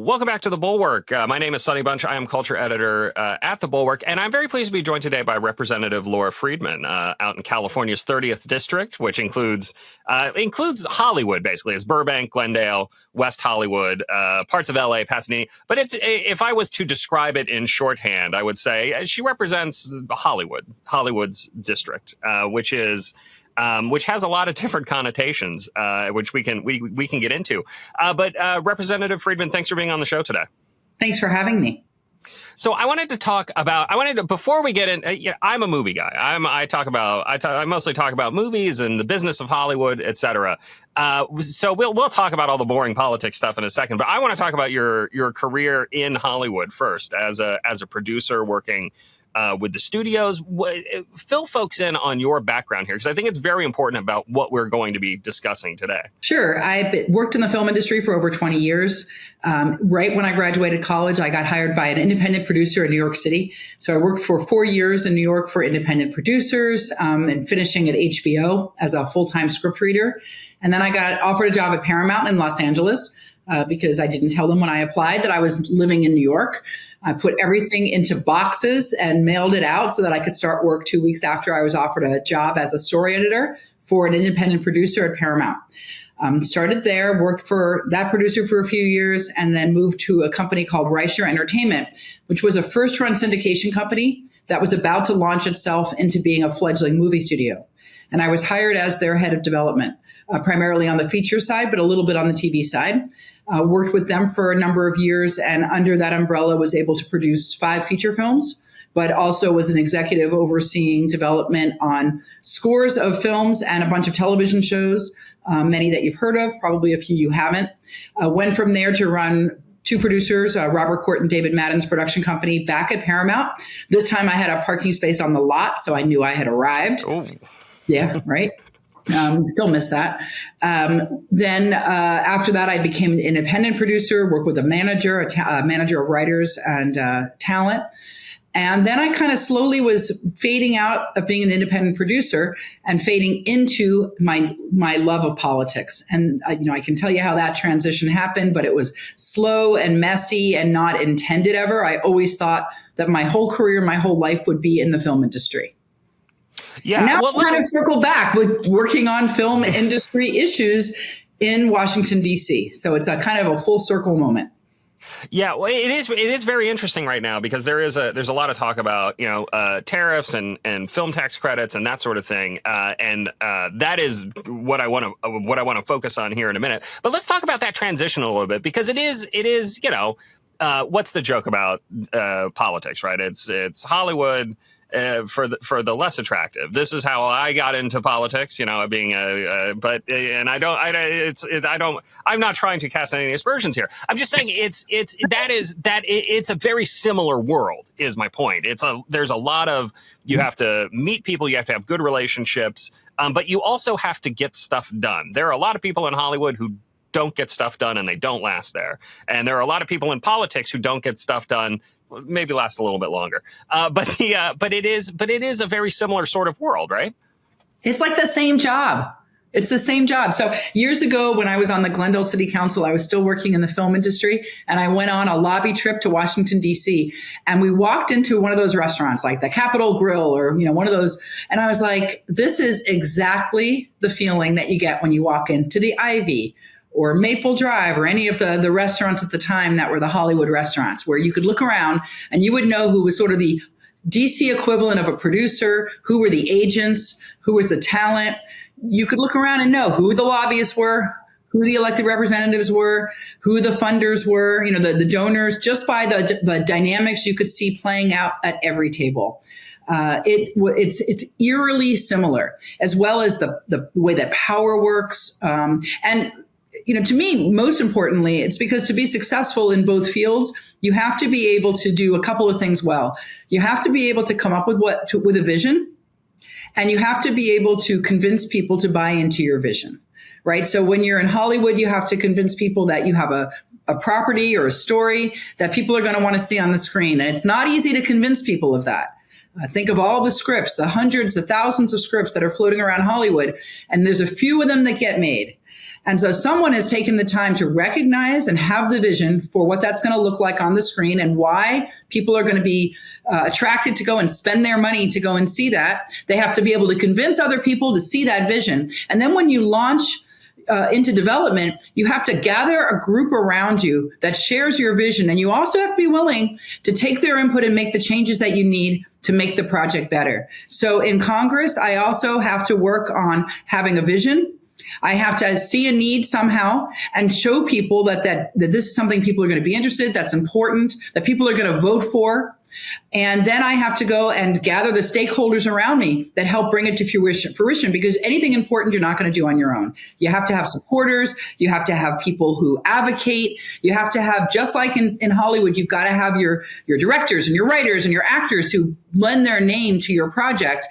welcome back to the Bulwark. My name is Sonny Bunch. I am culture editor at the Bulwark, and I'm very pleased to be joined today by Representative Laura Friedman out in California's 30th District, which includes Hollywood, basically. It's Burbank, Glendale, West Hollywood, parts of LA, Pasadena. But if I was to describe it in shorthand, I would say she represents Hollywood's district, which has a lot of different connotations, which we can get into. But Representative Friedman, thanks for being on the show today. Thanks for having me. So I wanted to before we get in, I'm a movie guy. I mostly talk about movies and the business of Hollywood, et cetera. So we'll talk about all the boring politics stuff in a second. But I want to talk about your career in Hollywood first as a producer working with the studios. Fill folks in on your background here, because I think it's very important about what we're going to be discussing today. Sure. I've worked in the film industry for over 20 years. Right when I graduated college, I got hired by an independent producer in New York City. So I worked for 4 years in New York for independent producers, and finishing at HBO as a full-time script reader. And then I got offered a job at Paramount in Los Angeles, because I didn't tell them when I applied that I was living in New York. I put everything into boxes and mailed it out so that I could start work 2 weeks after I was offered a job as a story editor for an independent producer at Paramount. Started there, worked for that producer for a few years, and then moved to a company called Reicher Entertainment, which was a first-run syndication company that was about to launch itself into being a fledgling movie studio. And I was hired as their head of development, primarily on the feature side, but a little bit on the TV side. Worked with them for a number of years, and under that umbrella was able to produce 5 feature films, but also was an executive overseeing development on scores of films and a bunch of television shows, many that you've heard of, probably a few you haven't. Went from there to run 2 producers, Robert Court and David Madden's production company, back at Paramount. This time I had a parking space on the lot, so I knew I had arrived. Oh. Yeah, right. Still miss that. Then after that, I became an independent producer, worked with a manager, a manager of writers and talent. And then I kind of slowly was fading out of being an independent producer and fading into my love of politics. And I can tell you how that transition happened, but it was slow and messy and not intended ever. I always thought that my whole career, my whole life would be in the film industry. Yeah. And now I'm kind of circle back with working on film industry issues in Washington, D.C. So it's a kind of a full circle moment. Yeah, well, it is very interesting right now because there's a lot of talk about tariffs and film tax credits and that sort of thing, and that is what I want to focus on here in a minute. But let's talk about that transition a little bit, because it is what's the joke about politics, right? It's Hollywood. For the less attractive. This is how I got into politics, being I'm not trying to cast any aspersions here. I'm just saying it's a very similar world is my point. There's a lot of, you have to meet people, you have to have good relationships, but you also have to get stuff done. There are a lot of people in Hollywood who don't get stuff done and they don't last there. And there are a lot of people in politics who don't get stuff done, maybe last a little bit longer. But it is a very similar sort of world, right? It's like the same job. It's the same job. So years ago, when I was on the Glendale City Council, I was still working in the film industry, and I went on a lobby trip to Washington, D.C., and we walked into one of those restaurants, like the Capitol Grill or, one of those. And I was like, this is exactly the feeling that you get when you walk into the Ivy or Maple Drive or any of the restaurants at the time that were the Hollywood restaurants, where you could look around and you would know who was sort of the DC equivalent of a producer, who were the agents, who was the talent. You could look around and know who the lobbyists were, who the elected representatives were, who the funders were, the donors, just by the dynamics you could see playing out at every table. It's eerily similar, as well as the way that power works. And to me, most importantly, it's because to be successful in both fields, you have to be able to do a couple of things well. You have to be able to come up with with a vision, and you have to be able to convince people to buy into your vision, right? So when you're in Hollywood, you have to convince people that you have a property or a story that people are going to want to see on the screen. And it's not easy to convince people of that. Think of all the scripts, the hundreds, the thousands of scripts that are floating around Hollywood, and there's a few of them that get made. And so someone has taken the time to recognize and have the vision for what that's going to look like on the screen and why people are going to be attracted to go and spend their money to go and see that. They have to be able to convince other people to see that vision. And then when you launch into development, you have to gather a group around you that shares your vision. And you also have to be willing to take their input and make the changes that you need to make the project better. So in Congress, I also have to work on having a vision. I have to see a need somehow and show people that this is something people are going to be interested, that's important, that people are going to vote for. And then I have to go and gather the stakeholders around me that help bring it to fruition, because anything important you're not going to do on your own. You have to have supporters. You have to have people who advocate. You have to have, just like in Hollywood, you've got to have your directors and your writers and your actors who lend their name to your project.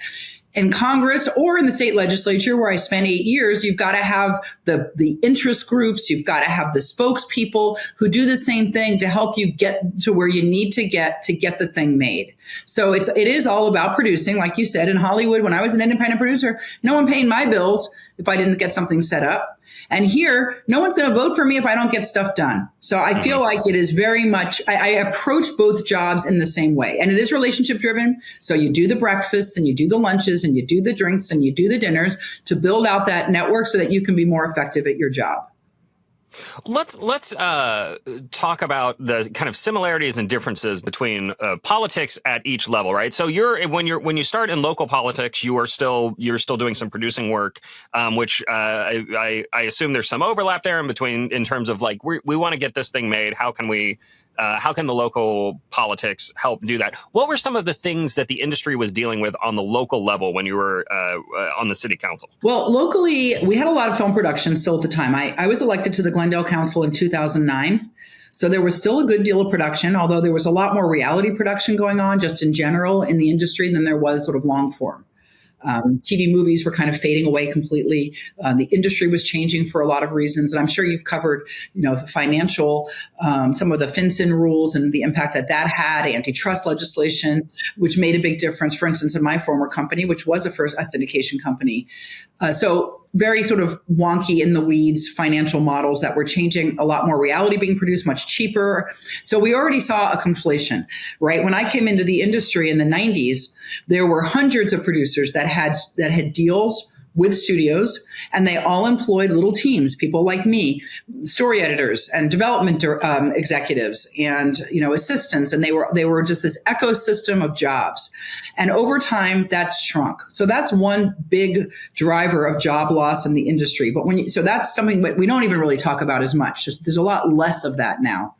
In Congress or in the state legislature, where I spent 8 years, you've got to have the interest groups. You've got to have the spokespeople who do the same thing to help you get to where you need to get the thing made. So it is all about producing. Like you said, in Hollywood, when I was an independent producer, no one paying my bills if I didn't get something set up. And here, no one's going to vote for me if I don't get stuff done. So I feel like it is very much, I approach both jobs in the same way. And it is relationship driven. So you do the breakfasts and you do the lunches and you do the drinks and you do the dinners to build out that network so that you can be more effective at your job. Let's talk about the kind of similarities and differences between politics at each level, right? So when you start in local politics, you're still doing some producing work, which I assume there's some overlap there in terms of like we want to get this thing made. How can the local politics help do that? What were some of the things that the industry was dealing with on the local level when you were on the city council? Well, locally, we had a lot of film production still at the time. I was elected to the Glendale Council in 2009. So there was still a good deal of production, although there was a lot more reality production going on just in general in the industry than there was sort of long form. TV movies were kind of fading away completely. The industry was changing for a lot of reasons. And I'm sure you've covered, the financial, some of the FinCEN rules and the impact that had, antitrust legislation, which made a big difference, for instance, in my former company, which was a syndication company. So very sort of wonky in the weeds financial models that were changing, a lot more reality being produced, much cheaper. So we already saw a conflation, right? When I came into the industry in the 90s, there were hundreds of producers that had deals with studios, and they all employed little teams, people like me, story editors and development executives and assistants, and they were just this ecosystem of jobs. And over time, that's shrunk. So that's one big driver of job loss in the industry. But so that's something that we don't even really talk about as much. There's a lot less of that now.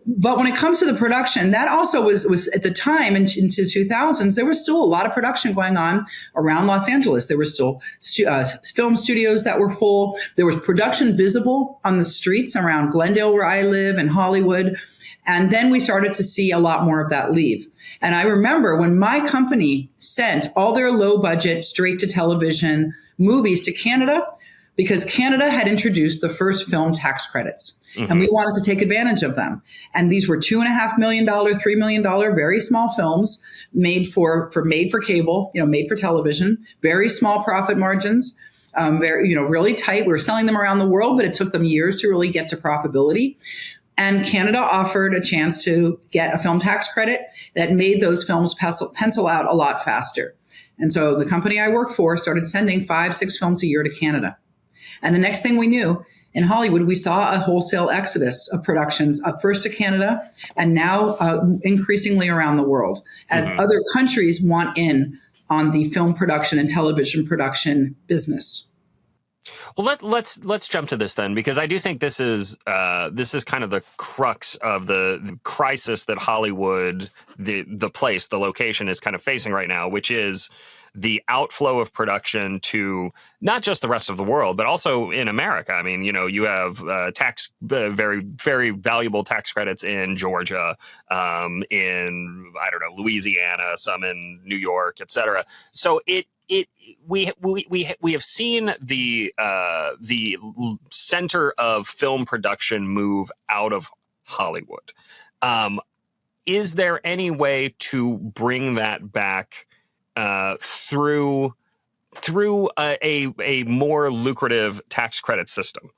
But when it comes to the production, that also was at the time into 2000s, there was still a lot of production going on around Los Angeles. There were still film studios that were full. There was production visible on the streets around Glendale, where I live, and Hollywood. And then we started to see a lot more of that leave. And I remember when my company sent all their low budget, straight to television movies to Canada, because Canada had introduced the first film tax credits. Mm-hmm. And we wanted to take advantage of them. And these were $2.5 million, $3 million, very small films made for cable, made for television, very small profit margins, really tight. We were selling them around the world, but it took them years to really get to profitability. And Canada offered a chance to get a film tax credit that made those films pencil out a lot faster. And so the company I work for started sending 5-6 films a year to Canada. And the next thing we knew, in Hollywood, we saw a wholesale exodus of productions, first to Canada and now increasingly around the world as other countries want in on the film production and television production business. Well, let's jump to this then, because I do think this is kind of the crux of the crisis that Hollywood, the location is kind of facing right now, which is the outflow of production to not just the rest of the world, but also in America. I mean, you have very, very valuable tax credits in Georgia, in, Louisiana, some in New York, et cetera. So we have seen the center of film production move out of Hollywood. is there any way to bring that back through a more lucrative tax credit system?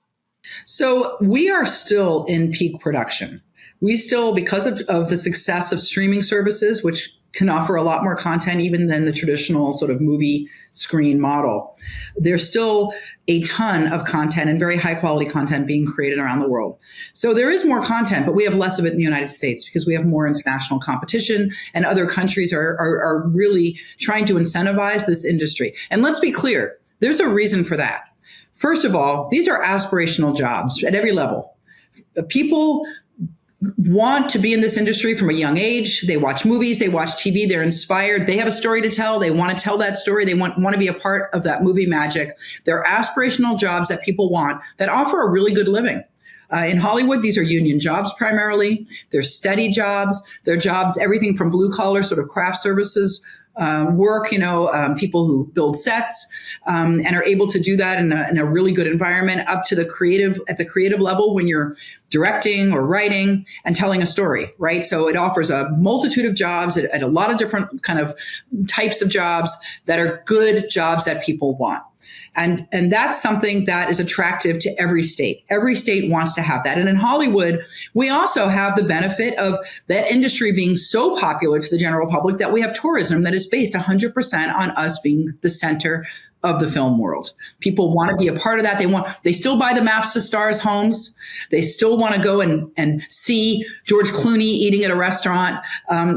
So we are still in peak production. We still, because of the success of streaming services, which can offer a lot more content even than the traditional sort of movie screen model, there's still a ton of content and very high quality content being created around the world. So there is more content, but we have less of it in the United States because we have more international competition, and other countries are really trying to incentivize this industry. And let's be clear, there's a reason for that. First of all, these are aspirational jobs at every level. People want to be in this industry from a young age. They watch movies, they watch TV, they're inspired. They have a story to tell. They want to tell that story. They want to be a part of that movie magic. They're aspirational jobs that people want that offer a really good living. In Hollywood, these are union jobs primarily. They're steady jobs. They're jobs, everything from blue collar sort of craft services work, people who build sets and are able to do that in a really good environment, up to at the creative level when you're directing or writing and telling a story, right? So it offers a multitude of jobs at a lot of different kind of types of jobs that are good jobs that people want. And that's something that is attractive to every state. Every state wants to have that. And in Hollywood, we also have the benefit of that industry being so popular to the general public that we have tourism that is based 100% on us being the center of the film world. People want to be a part of that. They still buy the maps to stars' homes. They still want to go and see George Clooney eating at a restaurant.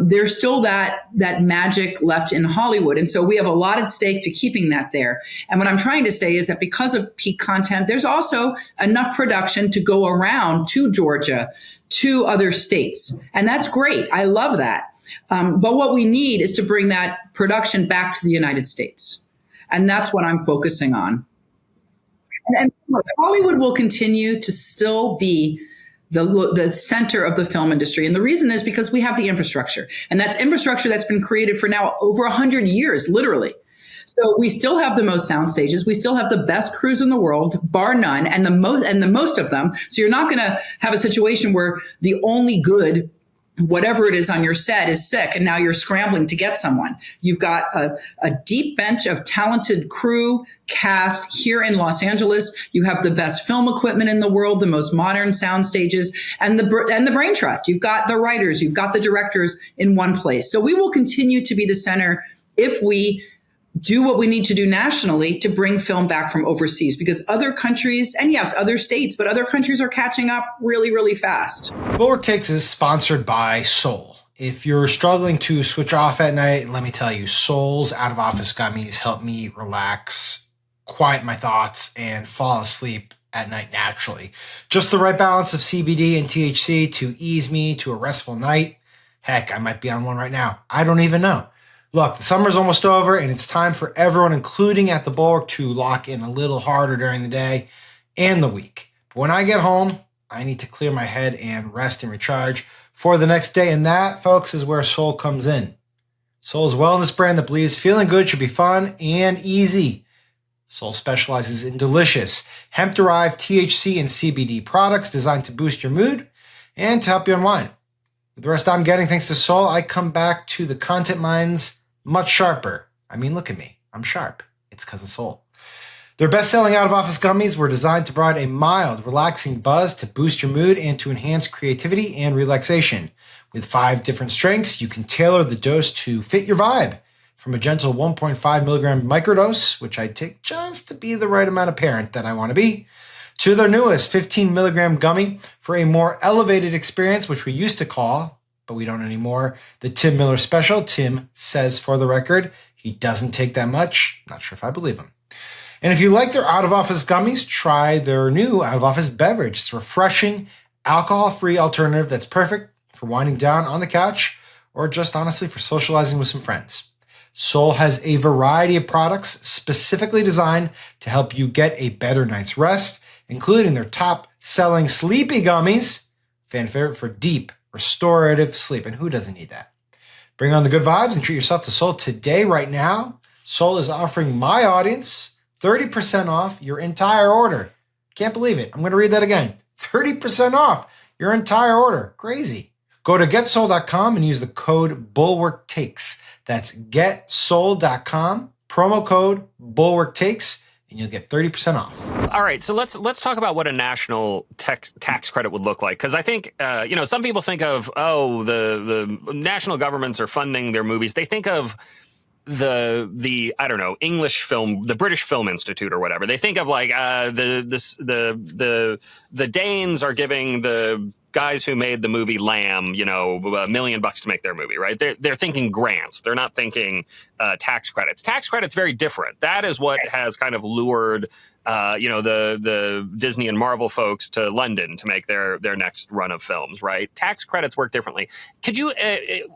There's still that magic left in Hollywood. And so we have a lot at stake to keeping that there. And what I'm trying to say is that because of peak content, there's also enough production to go around to Georgia, to other states. And that's great. I love that. But what we need is to bring that production back to the United States. And that's what I'm focusing on. And Hollywood will continue to still be the center of the film industry. And the reason is because we have the infrastructure. And that's infrastructure that's been created for now over 100 years, literally. So we still have the most sound stages. We still have the best crews in the world, bar none, and the most of them. So you're not going to have a situation where the only good whatever it is on your set is sick and now you're scrambling to get someone. You've got a deep bench of talented crew cast here in Los Angeles. You have the best film equipment in the world, the most modern sound stages, and the brain trust. You've got the writers, you've got the directors in one place. So we will continue to be the center if we do what we need to do nationally to bring film back from overseas, because other countries, and yes, other states, but other countries are catching up really, really fast. Bulwark Takes is sponsored by Soul. If you're struggling to switch off at night, let me tell you, Soul's out-of-office gummies help me relax, quiet my thoughts, and fall asleep at night naturally. Just the right balance of CBD and THC to ease me to a restful night. Heck, I might be on one right now. I don't even know. Look, the summer's almost over, and it's time for everyone, including at the Bulwark, to lock in a little harder during the day and the week. But when I get home, I need to clear my head and rest and recharge for the next day, and that, folks, is where Soul comes in. Soul is a wellness brand that believes feeling good should be fun and easy. Soul specializes in delicious, hemp-derived THC and CBD products designed to boost your mood and to help you unwind. With the rest I'm getting thanks to Soul, I come back to the content mines much sharper. I mean, look at me. I'm sharp. It's because of Soul. Their best-selling out-of-office gummies were designed to provide a mild, relaxing buzz to boost your mood and to enhance creativity and relaxation. With 5 different strengths, you can tailor the dose to fit your vibe. From a gentle 1.5 milligram microdose, which I take just to be the right amount of parent that I want to be, to their newest 15 milligram gummy for a more elevated experience, which we used to call, but we don't anymore, the Tim Miller Special. Tim says, for the record, he doesn't take that much. Not sure if I believe him. And if you like their out-of-office gummies, try their new out-of-office beverage. It's a refreshing, alcohol-free alternative that's perfect for winding down on the couch or just honestly for socializing with some friends. Soul has a variety of products specifically designed to help you get a better night's rest, including their top-selling Sleepy Gummies, fan favorite for deep, restorative sleep. And who doesn't need that? Bring on the good vibes and treat yourself to Soul today, right now. Soul is offering my audience 30% off your entire order. Can't believe it. I'm going to read that again. 30% off your entire order. Crazy. Go to getsold.com and use the code BulwarkTakes. That's getsold.com, promo code BulwarkTakes, and you'll get 30% off. All right, so let's talk about what a national tax credit would look like, because I think some people think of the national governments are funding their movies. They think of the I don't know, English film, the British Film Institute or whatever. They think of like the Danes are giving the guys who made the movie Lamb, $1 million to make their movie, right? They're thinking grants. They're not thinking tax credits. Tax credits very different. That is what has kind of lured the Disney and Marvel folks to London to make their next run of films, right? Tax credits work differently. Could you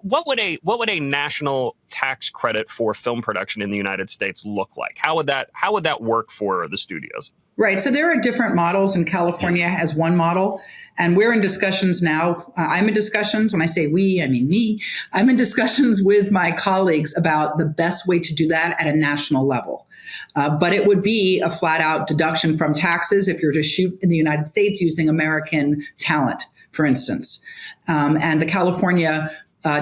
what would a national tax credit for film production in the United States look like? How would that work for the studios? Right. So there are different models, and California has one model, and we're in discussions now. I'm in discussions. When I say we, I mean me. I'm in discussions with my colleagues about the best way to do that at a national level. But it would be a flat out deduction from taxes if you're to shoot in the United States using American talent, for instance. And the California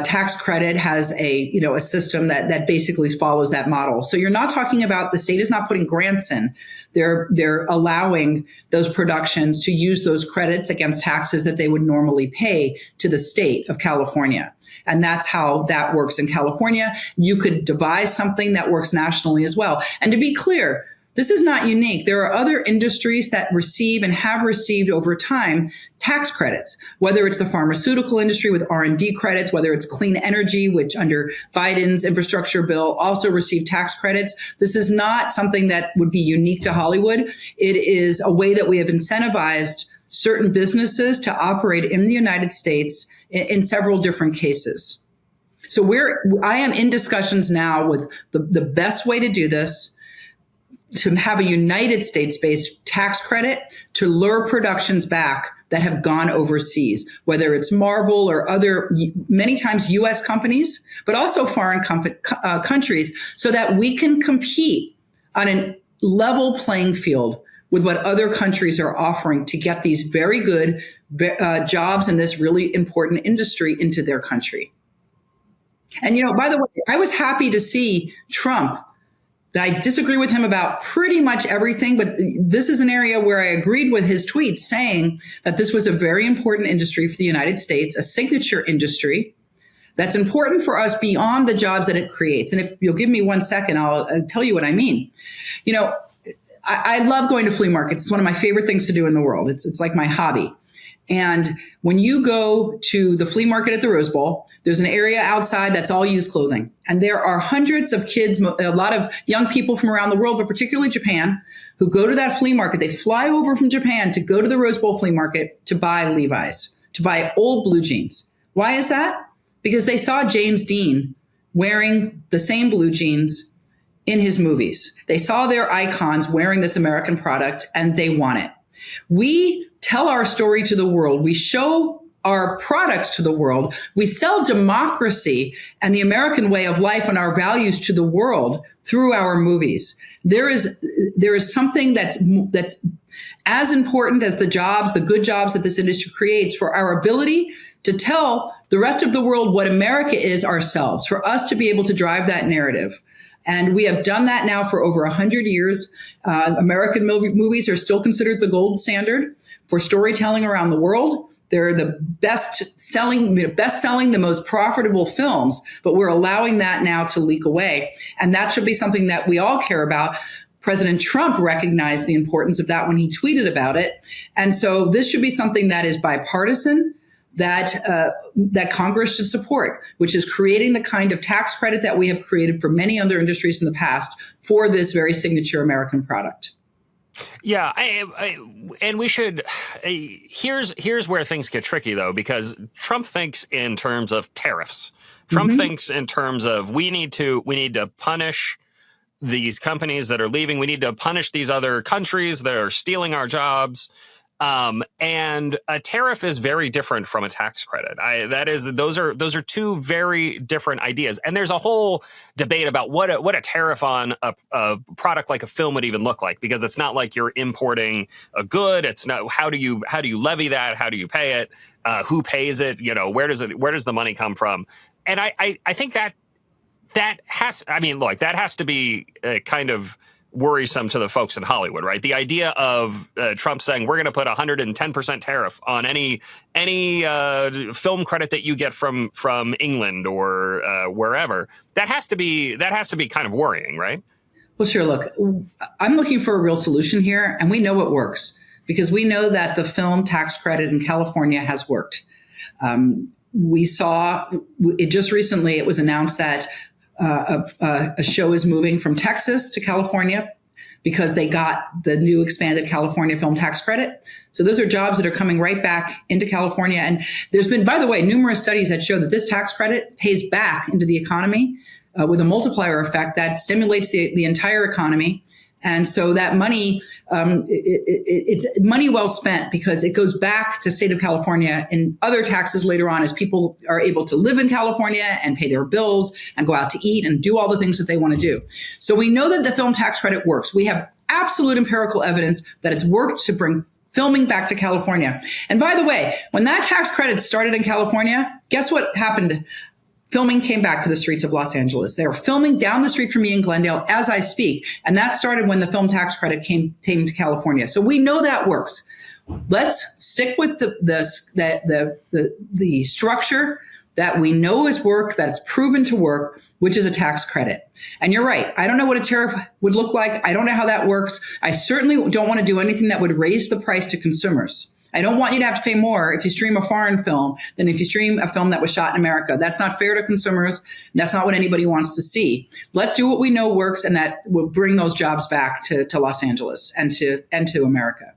tax credit has a system that basically follows that model. So you're not talking about, the state is not putting grants in. They're allowing those productions to use those credits against taxes that they would normally pay to the state of California. And that's how that works in California. You could devise something that works nationally as well. And to be clear, this is not unique. There are other industries that receive and have received over time tax credits, whether it's the pharmaceutical industry with R&D credits, whether it's clean energy, which under Biden's infrastructure bill also received tax credits. This is not something that would be unique to Hollywood. It is a way that we have incentivized certain businesses to operate in the United States in several different cases. So I am in discussions now with the best way to do this, to have a United States-based tax credit to lure productions back that have gone overseas, whether it's Marvel or other, many times U.S. companies, but also foreign countries, so that we can compete on a level playing field with what other countries are offering to get these very good jobs in this really important industry into their country. And, by the way, I was happy to see Trump. I disagree with him about pretty much everything, but this is an area where I agreed with his tweets saying that this was a very important industry for the United States, a signature industry that's important for us beyond the jobs that it creates. And if you'll give me 1 second, I'll tell you what I mean. I love going to flea markets. It's one of my favorite things to do in the world. It's like my hobby. And when you go to the flea market at the Rose Bowl, there's an area outside that's all used clothing. And there are hundreds of kids, a lot of young people from around the world, but particularly Japan, who go to that flea market. They fly over from Japan to go to the Rose Bowl flea market to buy Levi's, to buy old blue jeans. Why is that? Because they saw James Dean wearing the same blue jeans in his movies. They saw their icons wearing this American product and they want it. We tell our story to the world. We show our products to the world. We sell democracy and the American way of life and our values to the world through our movies. There is something that's as important as the jobs, the good jobs that this industry creates, for our ability to tell the rest of the world what America is ourselves, for us to be able to drive that narrative. And we have done that now for over 100 years. American movies are still considered the gold standard for storytelling around the world. They're the best selling, the most profitable films, but we're allowing that now to leak away. And that should be something that we all care about. President Trump recognized the importance of that when he tweeted about it. And so this should be something that is bipartisan, that Congress should support, which is creating the kind of tax credit that we have created for many other industries in the past for this very signature American product. Yeah, and we should. Here's where things get tricky, though, because Trump thinks in terms of tariffs. Trump thinks in terms of we need to punish these companies that are leaving. We need to punish these other countries that are stealing our jobs. And a tariff is very different from a tax credit. Those are two very different ideas. And there's a whole debate about what a tariff on a product like a film would even look like, because it's not like you're importing a good. It's not how do you levy that? How do you pay it? Who pays it? Where does the money come from? And I think that has to be kind of worrisome to the folks in Hollywood, right? The idea of Trump saying we're going to put 110% tariff on any film credit that you get from England or wherever, that has to be kind of worrying, right? Well, sure. Look, I'm looking for a real solution here, and we know it works because we know that the film tax credit in California has worked. We saw it just recently. It was announced that a show is moving from Texas to California because they got the new expanded California film tax credit. So those are jobs that are coming right back into California. And there's been, by the way, numerous studies that show that this tax credit pays back into the economy with a multiplier effect that stimulates the entire economy. And so that money, it's money well spent because it goes back to state of California and other taxes later on as people are able to live in California and pay their bills and go out to eat and do all the things that they want to do. So we know that the film tax credit works. We have absolute empirical evidence that it's worked to bring filming back to California. And by the way, when that tax credit started in California, guess what happened? Filming came back to the streets of Los Angeles. They are filming down the street from me in Glendale as I speak. And that started when the film tax credit came to California. So we know that works. Let's stick with the structure that we know has worked, that it's proven to work, which is a tax credit. And you're right. I don't know what a tariff would look like. I don't know how that works. I certainly don't want to do anything that would raise the price to consumers. I don't want you to have to pay more if you stream a foreign film than if you stream a film that was shot in America. That's not fair to consumers. That's not what anybody wants to see. Let's do what we know works, and that will bring those jobs back to Los Angeles and to America.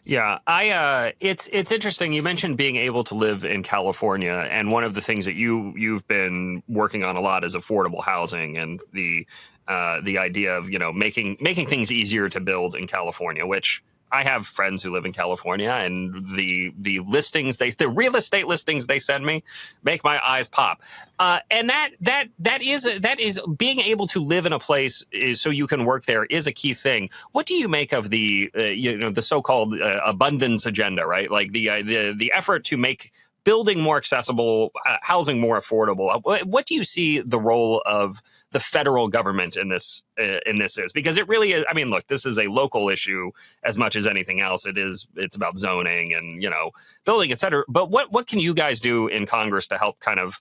Yeah, it's interesting. You mentioned being able to live in California, and one of the things that you've been working on a lot is affordable housing and the idea of making things easier to build in California, which I have friends who live in California, and the real estate listings they send me make my eyes pop. And that is being able to live in a place so you can work there is a key thing. What do you make of the the so-called abundance agenda, right? Like the effort to make building more accessible, housing more affordable. What do you see the role of the federal government in this is? Because it really is. I mean, look, this is a local issue as much as anything else. It's about zoning and building, et cetera. But what can you guys do in Congress to help kind of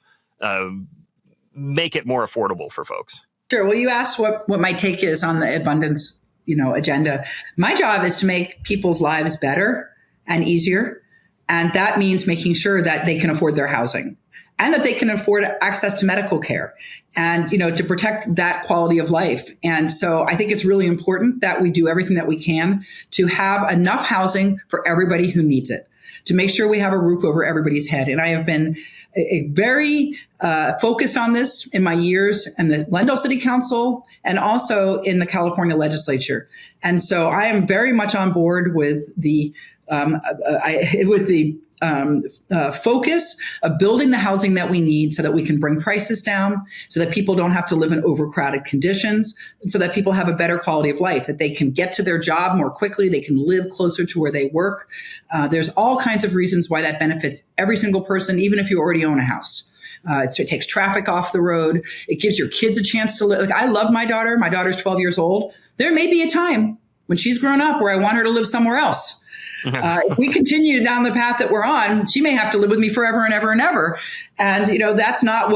make it more affordable for folks? Sure. Well, you asked what my take is on the abundance agenda. My job is to make people's lives better and easier. And that means making sure that they can afford their housing and that they can afford access to medical care and, to protect that quality of life. And so I think it's really important that we do everything that we can to have enough housing for everybody who needs it, to make sure we have a roof over everybody's head. And I have been very focused on this in my years in the Glendale City Council and also in the California legislature. And so I am very much on board with the focus of building the housing that we need so that we can bring prices down, so that people don't have to live in overcrowded conditions, and so that people have a better quality of life, that they can get to their job more quickly, they can live closer to where they work. There's all kinds of reasons why that benefits every single person, even if you already own a house. It takes traffic off the road. It gives your kids a chance to live. Like, I love my daughter. My daughter's 12 years old. There may be a time when she's grown up where I want her to live somewhere else. If we continue down the path that we're on, she may have to live with me forever and ever and ever. And, that's not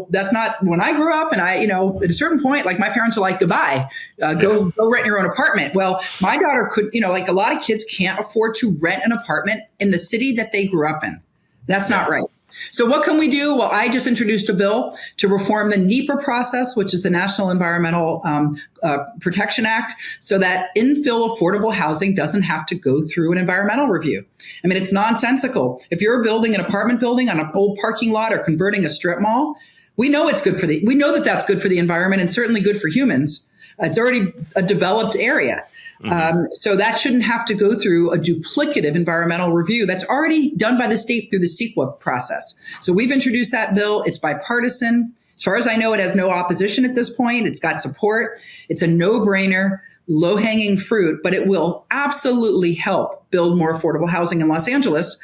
that's not when I grew up. And at a certain point, like, my parents were like, goodbye, go rent your own apartment. Well, my daughter could, like a lot of kids can't afford to rent an apartment in the city that they grew up in. That's not right. So what can we do? Well, I just introduced a bill to reform the NEPA process, which is the National Environmental Protection Act, so that infill affordable housing doesn't have to go through an environmental review. I mean, it's nonsensical. If you're building an apartment building on an old parking lot or converting a strip mall, we know it's good we know that that's good for the environment and certainly good for humans. It's already a developed area. So that shouldn't have to go through a duplicative environmental review that's already done by the state through the CEQA process. So we've introduced that bill. It's bipartisan. As far as I know, it has no opposition at this point. It's got support. It's a no-brainer, low-hanging fruit, but it will absolutely help build more affordable housing in Los Angeles,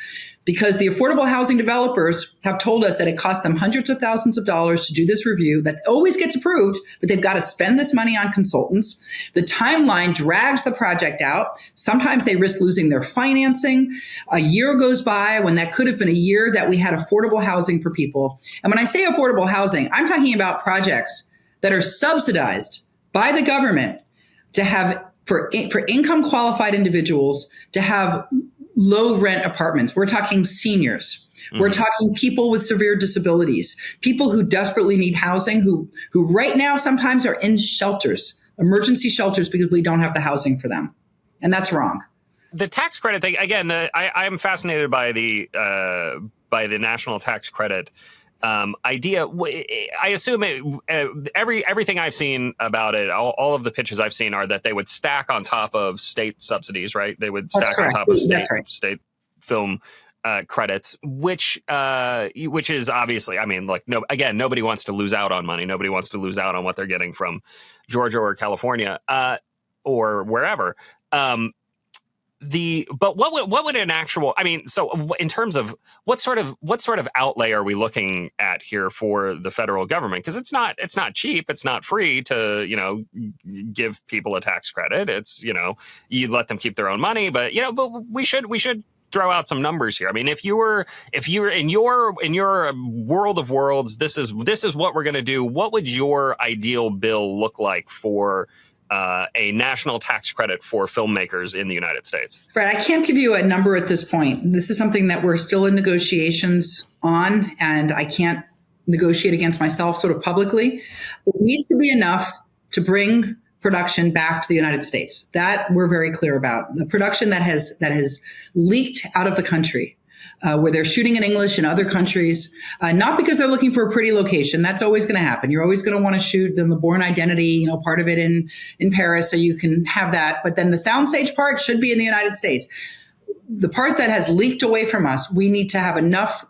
because the affordable housing developers have told us that it costs them hundreds of thousands of dollars to do this review that always gets approved, but they've got to spend this money on consultants. The timeline drags the project out. Sometimes they risk losing their financing. A year goes by when that could have been a year that we had affordable housing for people. And when I say affordable housing, I'm talking about projects that are subsidized by the government to have for income qualified individuals to have low rent apartments. We're talking seniors. We're talking people with severe disabilities, people who desperately need housing, who right now sometimes are in shelters, emergency shelters, because we don't have the housing for them. And that's wrong. The tax credit thing, again, I'm fascinated by the national tax credit idea. I assume everything I've seen about it, all of the pitches I've seen are that they would stack on top of state subsidies, right? They would stack on top of state film credits, which is obviously, I mean, like, nobody wants to lose out on money. Nobody wants to lose out on what they're getting from Georgia or California or wherever. But what would an actual, I mean, so in terms of what sort of outlay are we looking at here for the federal government? Because it's not cheap. It's not free to, give people a tax credit. It's, you let them keep their own money, but we should throw out some numbers here. I mean, if you were in your world of worlds, this is what we're going to do. What would your ideal bill look like for a national tax credit for filmmakers in the United States? Brad, I can't give you a number at this point. This is something that we're still in negotiations on, and I can't negotiate against myself sort of publicly. It needs to be enough to bring production back to the United States. That we're very clear about. The production that has leaked out of the country, where they're shooting in English in other countries, not because they're looking for a pretty location. That's always going to happen. You're always going to want to shoot the Born Identity, part of it in Paris, so you can have that. But then the soundstage part should be in the United States. The part that has leaked away from us, we need to have enough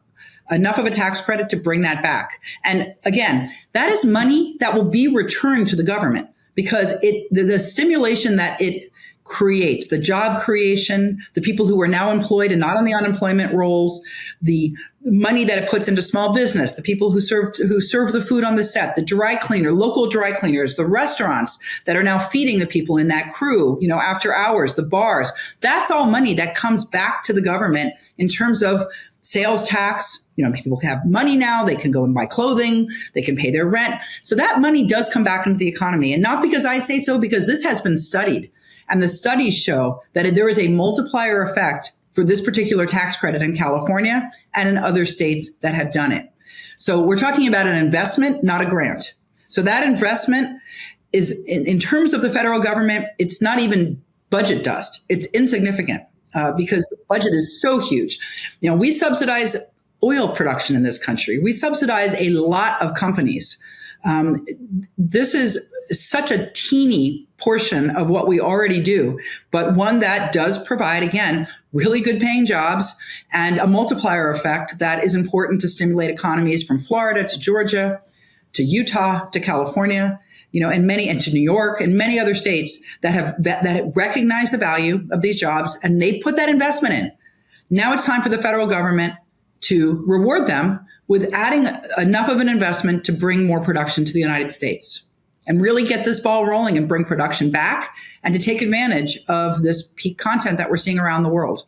of a tax credit to bring that back. And again, that is money that will be returned to the government, because the stimulation that it creates, the job creation, the people who are now employed and not on the unemployment rolls, the money that it puts into small business, the people who serve the food on the set, the local dry cleaners, the restaurants that are now feeding the people in that crew, after hours, the bars. That's all money that comes back to the government in terms of sales tax. People have money now. They can go and buy clothing. They can pay their rent. So that money does come back into the economy. And not because I say so, because this has been studied. And the studies show that there is a multiplier effect for this particular tax credit in California and in other states that have done it. So we're talking about an investment, not a grant. So that investment is, in terms of the federal government, it's not even budget dust. It's insignificant because the budget is so huge. We subsidize oil production in this country. We subsidize a lot of companies. This is such a teeny portion of what we already do, but one that does provide, again, really good paying jobs and a multiplier effect that is important to stimulate economies from Florida to Georgia to Utah to California, and to New York and many other states that recognize the value of these jobs, and they put that investment in. Now it's time for the federal government to reward them with adding enough of an investment to bring more production to the United States and really get this ball rolling and bring production back and to take advantage of this peak content that we're seeing around the world.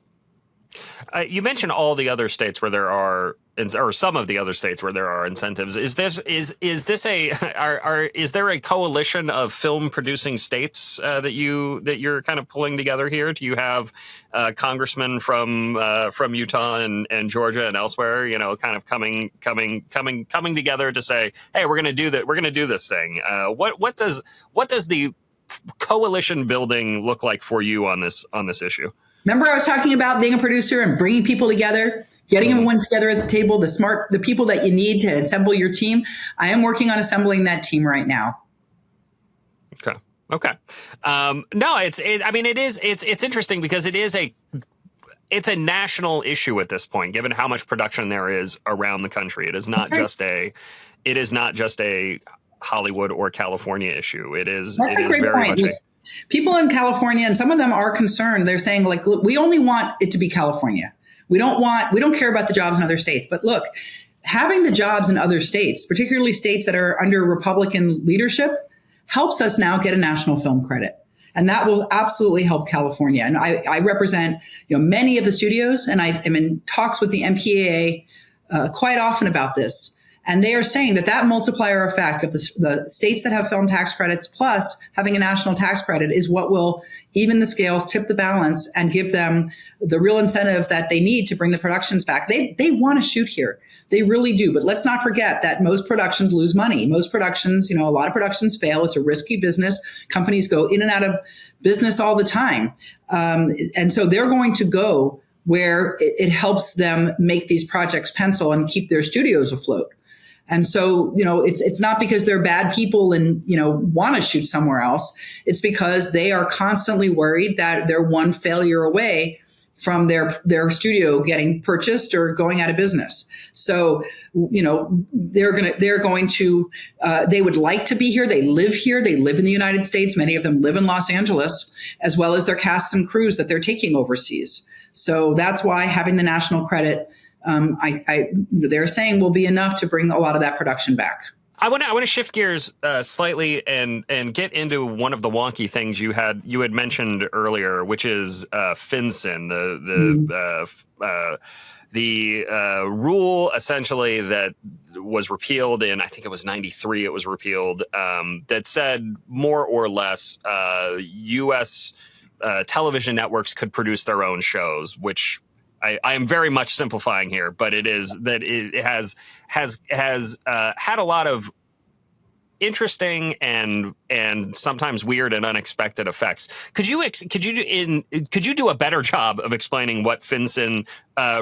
You mentioned all the other states where there are, or some of the other states where there are incentives. Is there a coalition of film producing states that you're kind of pulling together here? Do you have congressmen from Utah and Georgia and elsewhere, kind of coming together to say, hey, we're going to do that. We're going to do this thing. What does the coalition building look like for you on this issue? Remember, I was talking about being a producer and bringing people together, getting everyone together at the table, the people that you need to assemble your team. I am working on assembling that team right now. Okay. Okay. No, I mean, it's interesting because it's a national issue at this point, given how much production there is around the country. It is not just a Hollywood or California issue. That's a great point. People in California, and some of them are concerned. They're saying, like, look, we only want it to be California. We don't care about the jobs in other states. But look, having the jobs in other states, particularly states that are under Republican leadership, helps us now get a national film credit. And that will absolutely help California. And I represent, many of the studios, and I am in talks with the MPAA quite often about this. And they are saying that multiplier effect of the states that have film tax credits plus having a national tax credit is what will even the scales, tip the balance, and give them the real incentive that they need to bring the productions back. They want to shoot here. They really do. But let's not forget that most productions lose money. Most productions, a lot of productions fail. It's a risky business. Companies go in and out of business all the time. And so they're going to go where it helps them make these projects pencil and keep their studios afloat. And so, it's not because they're bad people and, want to shoot somewhere else. It's because they are constantly worried that they're one failure away from their studio getting purchased or going out of business. So, they would like to be here. They live here. They live in the United States. Many of them live in Los Angeles, as well as their casts and crews that they're taking overseas. So that's why having the national credit, they're saying will be enough to bring a lot of that production back. I want to shift gears slightly and get into one of the wonky things you had mentioned earlier, which is FinCEN, the rule essentially that was repealed in, I think it was 93. It was repealed that said more or less U.S. Television networks could produce their own shows, which I am very much simplifying here, but it is that it has had a lot of interesting and sometimes weird and unexpected effects. Could you do a better job of explaining what FinCEN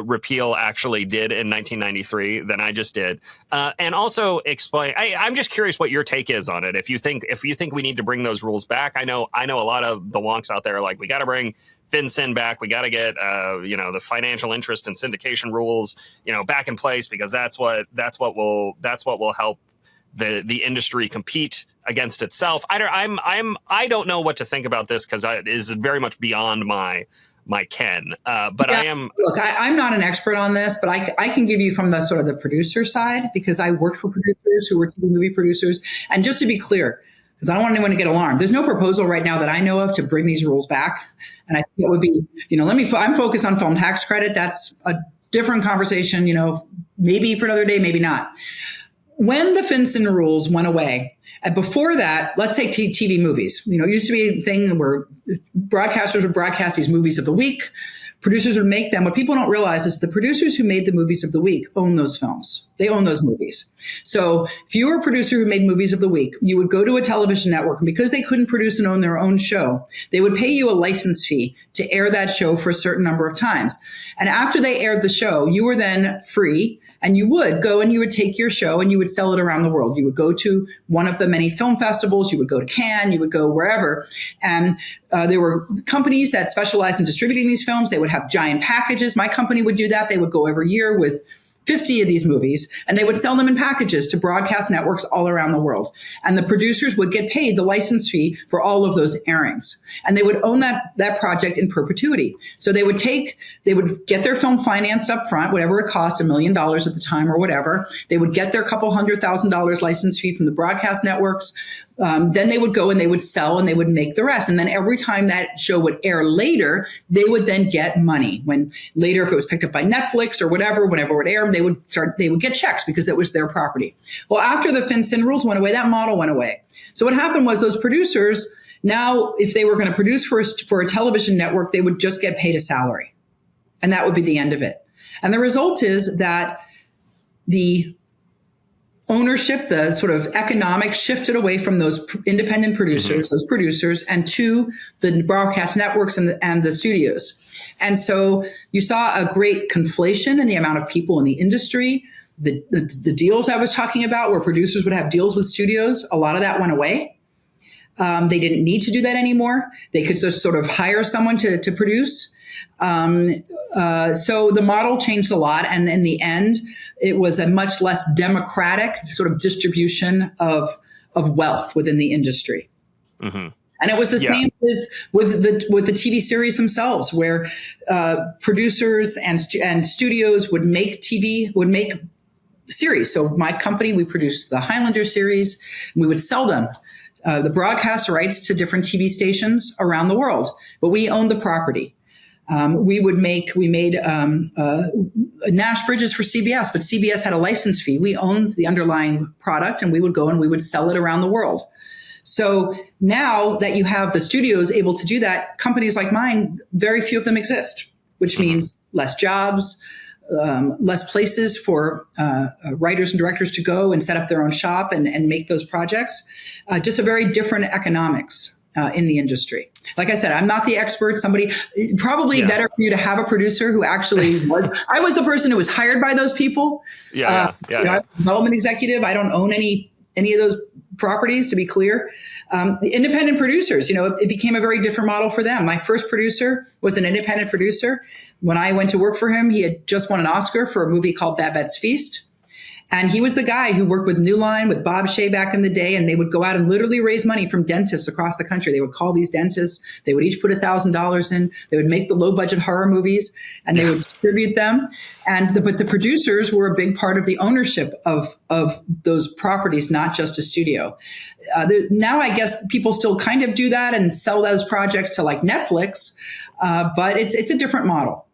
repeal actually did in 1993 than I just did, and also explain? I'm just curious what your take is on it. If you think we need to bring those rules back, I know a lot of the wonks out there are like, we got to bring FinCEN back. We got to get the financial interest and syndication rules back in place, because that's what will help the industry compete against itself. I don't know what to think about this, because it is very much beyond my ken. But yeah, I am. Look, I'm not an expert on this, but I can give you from the sort of the producer side, because I worked for producers who were TV movie producers. And just to be clear, because I don't want anyone to get alarmed, there's no proposal right now that I know of to bring these rules back. And I think it would be, I'm focused on film tax credit. That's a different conversation, maybe for another day, maybe not. When the FinCEN rules went away, and before that, let's say TV movies, it used to be a thing where broadcasters would broadcast these movies of the week. Producers would make them. What people don't realize is the producers who made the movies of the week own those films. They own those movies. So if you were a producer who made movies of the week, you would go to a television network, and because they couldn't produce and own their own show, they would pay you a license fee to air that show for a certain number of times. And after they aired the show, you were then free. And you would go and you would take your show and you would sell it around the world. You would go to one of the many film festivals. You would go to Cannes. You would go wherever. And there were companies that specialized in distributing these films. They would have giant packages. My company would do that. They would go every year with 50 of these movies, and they would sell them in packages to broadcast networks all around the world. And the producers would get paid the license fee for all of those airings. And they would own that project in perpetuity. So they would get their film financed up front, whatever it cost, $1 million at the time or whatever. They would get their couple $100,000 license fee from the broadcast networks. Then they would go and they would sell and they would make the rest. And then every time that show would air later, they would then get money. When later, if it was picked up by Netflix or whatever, whenever it would air, they would get checks because it was their property. Well, after the FinCEN rules went away, that model went away. So what happened was those producers, now if they were going to produce for a television network, they would just get paid a salary. And that would be the end of it. And the result is that the ownership, the sort of economics shifted away from those independent producers, those producers, and to the broadcast networks and the studios. And so you saw a great conflation in the amount of people in the industry. The deals I was talking about, where producers would have deals with studios, a lot of that went away. They didn't need to do that anymore. They could just sort of hire someone to produce. So the model changed a lot. And in the end, it was a much less democratic sort of distribution of wealth within the industry. Mm-hmm. And it was the same with the TV series themselves, where producers and studios would make series. So my company, we produced the Highlander series. We would sell them, the broadcast rights to different TV stations around the world, but we owned the property. We made Nash Bridges for CBS, but CBS had a license fee. We owned the underlying product, and we would go and we would sell it around the world. So now that you have the studios able to do that, companies like mine, very few of them exist, which means less jobs, less places for writers and directors to go and set up their own shop and make those projects. Just a very different economics in the industry. Like I said, I'm not the expert. Somebody probably better for you to have a producer who actually was. I was the person who was hired by those people. Development executive. I don't own any of those properties, to be clear. The independent producers, it became a very different model for them. My first producer was an independent producer. When I went to work for him, he had just won an Oscar for a movie called Babette's Feast. And he was the guy who worked with New Line, with Bob Shea back in the day, and they would go out and literally raise money from dentists across the country. They would call these dentists. They would each put $1,000 in. They would make the low-budget horror movies, and they would distribute them. But the producers were a big part of the ownership of those properties, not just a studio. Now, I guess people still kind of do that and sell those projects to like Netflix, but it's a different model.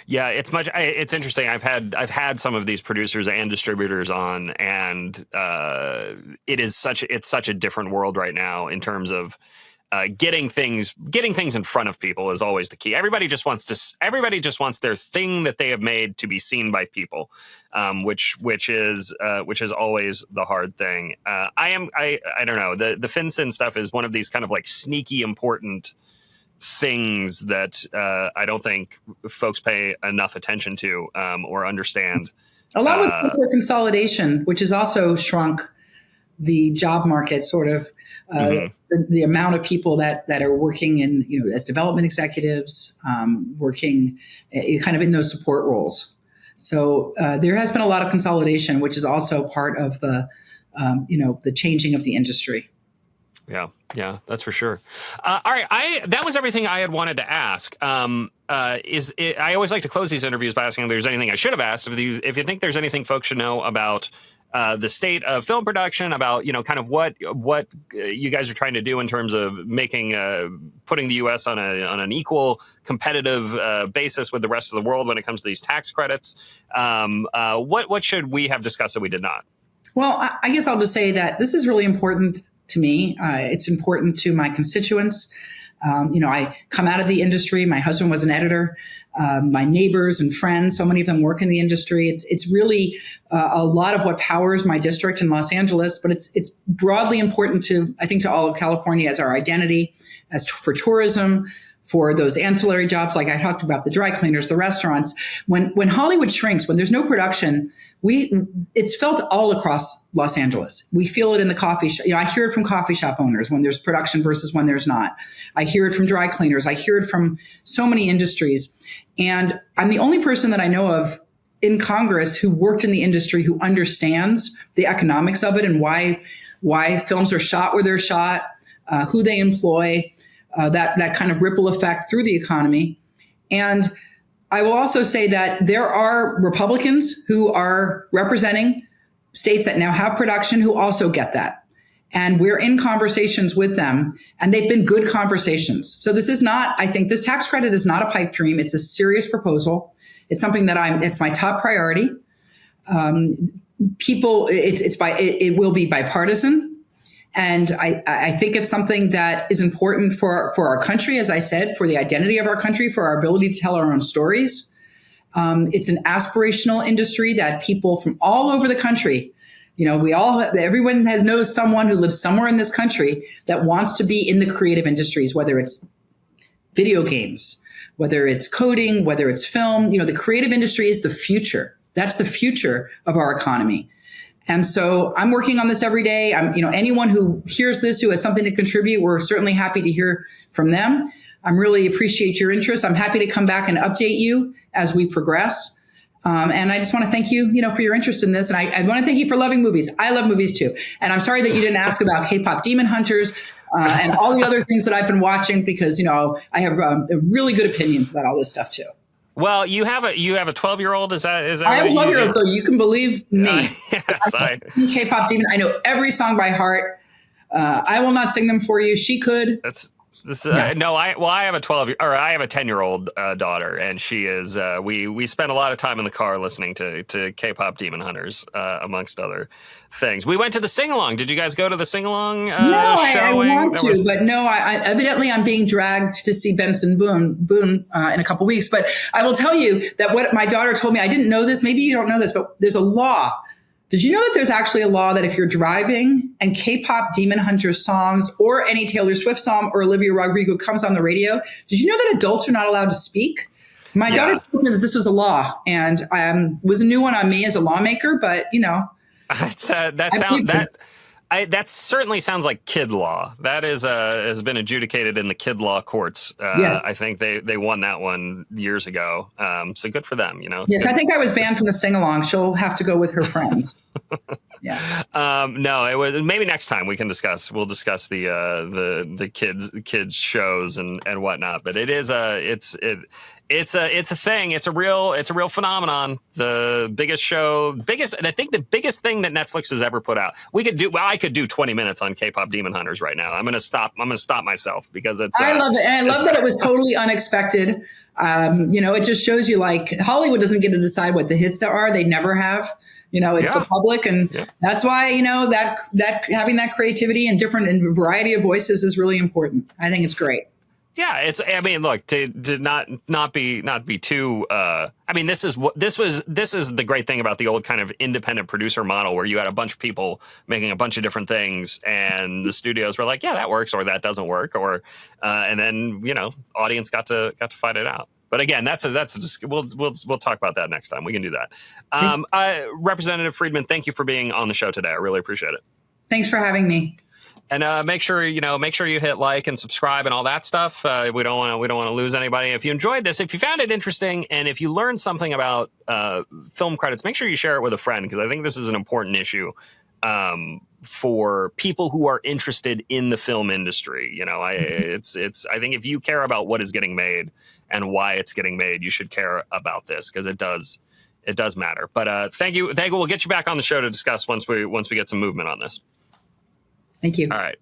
Yeah, it's interesting. I've had some of these producers and distributors on, and it's such a different world right now in terms of getting things in front of people is always the key. Everybody just wants their thing that they have made to be seen by people, which is always the hard thing. I don't know, the FinCEN stuff is one of these kind of like sneaky important things that I don't think folks pay enough attention to or understand. Along with corporate consolidation, which has also shrunk the job market, sort of the amount of people that are working in, as development executives, working kind of in those support roles. So there has been a lot of consolidation, which is also part of the changing of the industry. Yeah, that's for sure. All right, that was everything I had wanted to ask. I always like to close these interviews by asking if there's anything I should have asked. If you think there's anything folks should know about the state of film production, about kind of what you guys are trying to do in terms of putting the U.S. on an equal competitive basis with the rest of the world when it comes to these tax credits, what should we have discussed that we did not? Well, I guess I'll just say that this is really important to me. It's important to my constituents. I come out of the industry. My husband was an editor. My neighbors and friends, so many of them work in the industry. It's really a lot of what powers my district in Los Angeles, but it's broadly important to all of California as our identity, for tourism, for those ancillary jobs, like I talked about, the dry cleaners, the restaurants. When Hollywood shrinks, when there's no production, it's felt all across Los Angeles. We feel it in the coffee shop. I hear it from coffee shop owners when there's production versus when there's not. I hear it from dry cleaners. I hear it from so many industries. And I'm the only person that I know of in Congress who worked in the industry, who understands the economics of it and why films are shot where they're shot, who they employ, that kind of ripple effect through the economy. And I will also say that there are Republicans who are representing states that now have production who also get that. And we're in conversations with them, and they've been good conversations. So this is not, I think this tax credit is not a pipe dream. It's a serious proposal. It's something that it's my top priority. It will be bipartisan. And I think it's something that is important for our country, as I said, for the identity of our country, for our ability to tell our own stories. It's an aspirational industry that people from all over the country, everyone knows someone who lives somewhere in this country that wants to be in the creative industries, whether it's video games, whether it's coding, whether it's film. The creative industry is the future. That's the future of our economy. And so I'm working on this every day. Anyone who hears this, who has something to contribute, we're certainly happy to hear from them. I really appreciate your interest. I'm happy to come back and update you as we progress. And I just want to thank you, for your interest in this. And I want to thank you for loving movies. I love movies too. And I'm sorry that you didn't ask about K-pop Demon Hunters and all the other things that I've been watching because, I have really good opinions about all this stuff too. Well, you have a 12-year-old. Is that? I have a 12-year-old, so you can believe me. Yes, K-pop Demon. I know every song by heart. I will not sing them for you. She could. No, I have a 10-year-old daughter, and she is. We spend a lot of time in the car listening to K-pop Demon Hunters, amongst other things. We went to the sing-along. Did you guys go to the sing-along? No, I want to, but no. Evidently I'm being dragged to see Benson Boone in a couple weeks. But I will tell you that what my daughter told me. I didn't know this. Maybe you don't know this, but there's a law. Did you know that there's actually a law that if you're driving and K-pop Demon Hunter songs or any Taylor Swift song or Olivia Rodrigo comes on the radio, did you know that adults are not allowed to speak? My daughter told me that this was a law, and was a new one on me as a lawmaker, but that certainly sounds like kid law. That has been adjudicated in the kid law courts. Yes. I think they won that one years ago. So good for them. Yes, I think I was banned from the sing along. She'll have to go with her friends. Yeah. No, it was maybe next time we'll discuss the kids shows and whatnot. But it's a thing. It's a real phenomenon. The biggest thing that Netflix has ever put out. I could do 20 minutes on K-pop Demon Hunters right now. I'm going to stop myself because it's. I love it. And I love that it was totally unexpected. It just shows you like Hollywood doesn't get to decide what the hits are. They never have. It's the public. And that's why, that having that creativity and different and variety of voices is really important. I think it's great. Yeah, look, to not be too. This is the great thing about the old kind of independent producer model, where you had a bunch of people making a bunch of different things, and the studios were like, yeah, that works, or that doesn't work, or and then audience got to fight it out. But again, we'll talk about that next time. We can do that. Representative Friedman, thank you for being on the show today. I really appreciate it. Thanks for having me. And make sure you hit like and subscribe and all that stuff. We don't want to lose anybody. If you enjoyed this, if you found it interesting, and if you learned something about film credits, make sure you share it with a friend, because I think this is an important issue for people who are interested in the film industry. I think if you care about what is getting made and why it's getting made, you should care about this, because it does matter. But thank you. We'll get you back on the show to discuss once we get some movement on this. Thank you. All right.